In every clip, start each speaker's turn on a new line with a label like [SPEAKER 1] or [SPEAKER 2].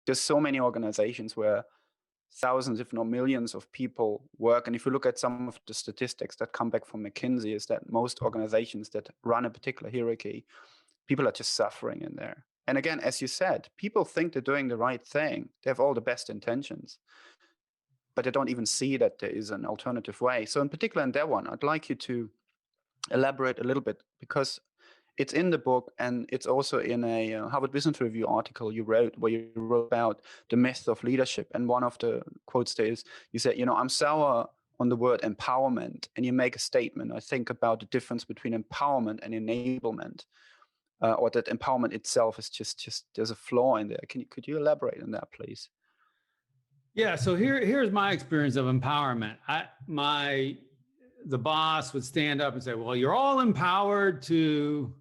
[SPEAKER 1] there's so many organizations where thousands, if not millions of people work. And if you look at some of the statistics that come back from McKinsey, is that most organizations that run a particular hierarchy, people are just suffering in there. And again, as you said, people think they're doing the right thing. They have all the best intentions, but they don't even see that there is an alternative way. So in particular in that one, I'd like you to elaborate a little bit, because it's in the book, and it's also in a Harvard Business Review article you wrote, where you wrote about the myth of leadership. And one of the quotes there is, you said, I'm sour on the word empowerment, and you make a statement, I think, about the difference between empowerment and enablement, or that empowerment itself is just there's a flaw in there. Could you elaborate on that, please?
[SPEAKER 2] Yeah. So here's my experience of empowerment. The boss would stand up and say, well, you're all empowered to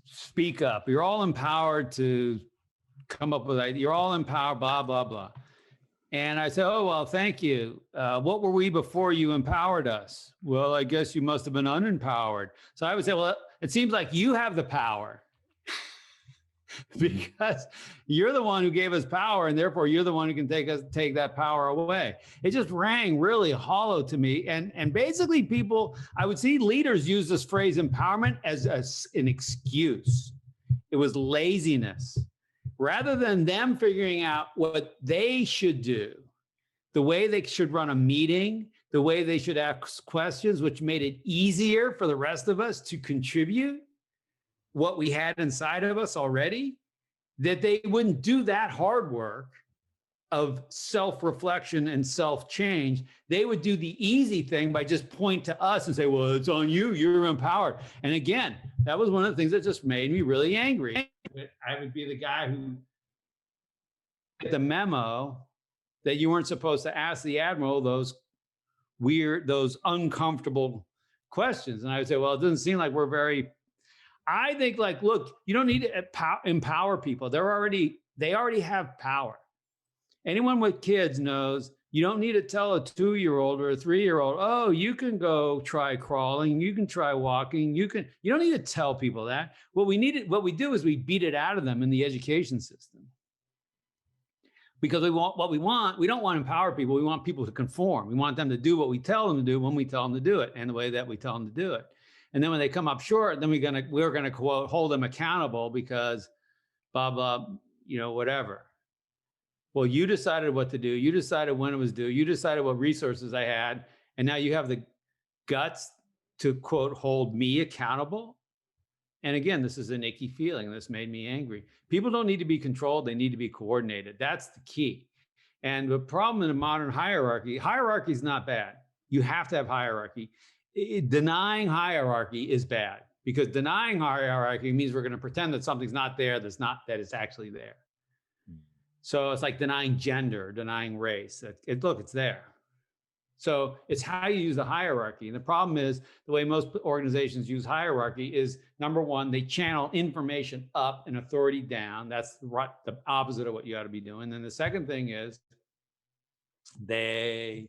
[SPEAKER 2] speak up. You're all empowered to come up with ideas. You're all empowered, blah, blah, blah. And I said, oh, well, thank you. What were we before you empowered us? Well, I guess you must have been unempowered. So I would say, well, it seems like you have the power because you're the one who gave us power, and therefore you're the one who can take that power away. It just rang really hollow to me. And basically people, I would see leaders use this phrase empowerment as an excuse. It was laziness. Rather than them figuring out what they should do, the way they should run a meeting, the way they should ask questions, which made it easier for the rest of us to contribute what we had inside of us already, that they wouldn't do that hard work of self-reflection and self-change. They would do the easy thing by just point to us and say, well, it's on you, you're empowered. And again, that was one of the things that just made me really angry. I would be the guy who get the memo that you weren't supposed to ask the admiral those uncomfortable questions. And I would say, well, it doesn't seem like I think, like, look, you don't need to empower people. They already have power. Anyone with kids knows you don't need to tell a 2-year-old or a 3-year-old, oh, you can go try crawling, you can try walking, you don't need to tell people that. What we do is we beat it out of them in the education system. Because we don't want to empower people. We want people to conform. We want them to do what we tell them to do when we tell them to do it and the way that we tell them to do it. And then when they come up short, then we're gonna quote, hold them accountable because blah, blah, whatever. Well, you decided what to do. You decided when it was due. You decided what resources I had. And now you have the guts to quote, hold me accountable. And again, this is an icky feeling. This made me angry. People don't need to be controlled. They need to be coordinated. That's the key. And the problem in a modern hierarchy is not bad. You have to have hierarchy. Denying hierarchy is bad, because denying hierarchy means we're going to pretend that something's not there that is actually there. So it's like denying gender, denying race. Look, it's there. So it's how you use the hierarchy. And the problem is the way most organizations use hierarchy is, number one, they channel information up and authority down. That's the opposite of what you ought to be doing. And then the second thing is they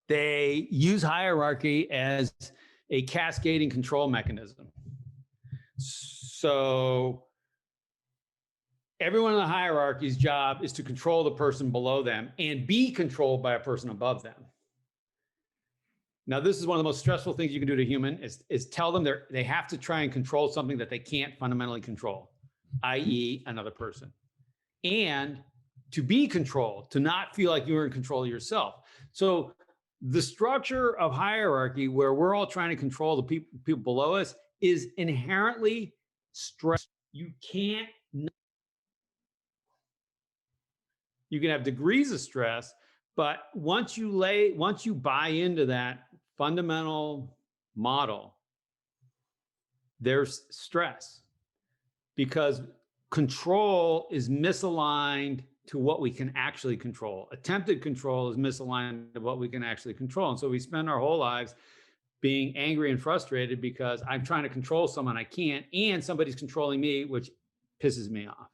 [SPEAKER 2] use hierarchy as a cascading control mechanism. So everyone in the hierarchy's job is to control the person below them and be controlled by a person above them. Now, this is one of the most stressful things you can do to a human is tell them they have to try and control something that they can't fundamentally control, i.e. another person. And to be controlled, to not feel like you're in control of yourself. So the structure of hierarchy where we're all trying to control the people below us is inherently stressful. You can have degrees of stress, but once you buy into that fundamental model, there's stress, because control is misaligned to what we can actually control. Attempted control is misaligned to what we can actually control. And so we spend our whole lives being angry and frustrated because I'm trying to control someone I can't, and somebody's controlling me, which pisses me off.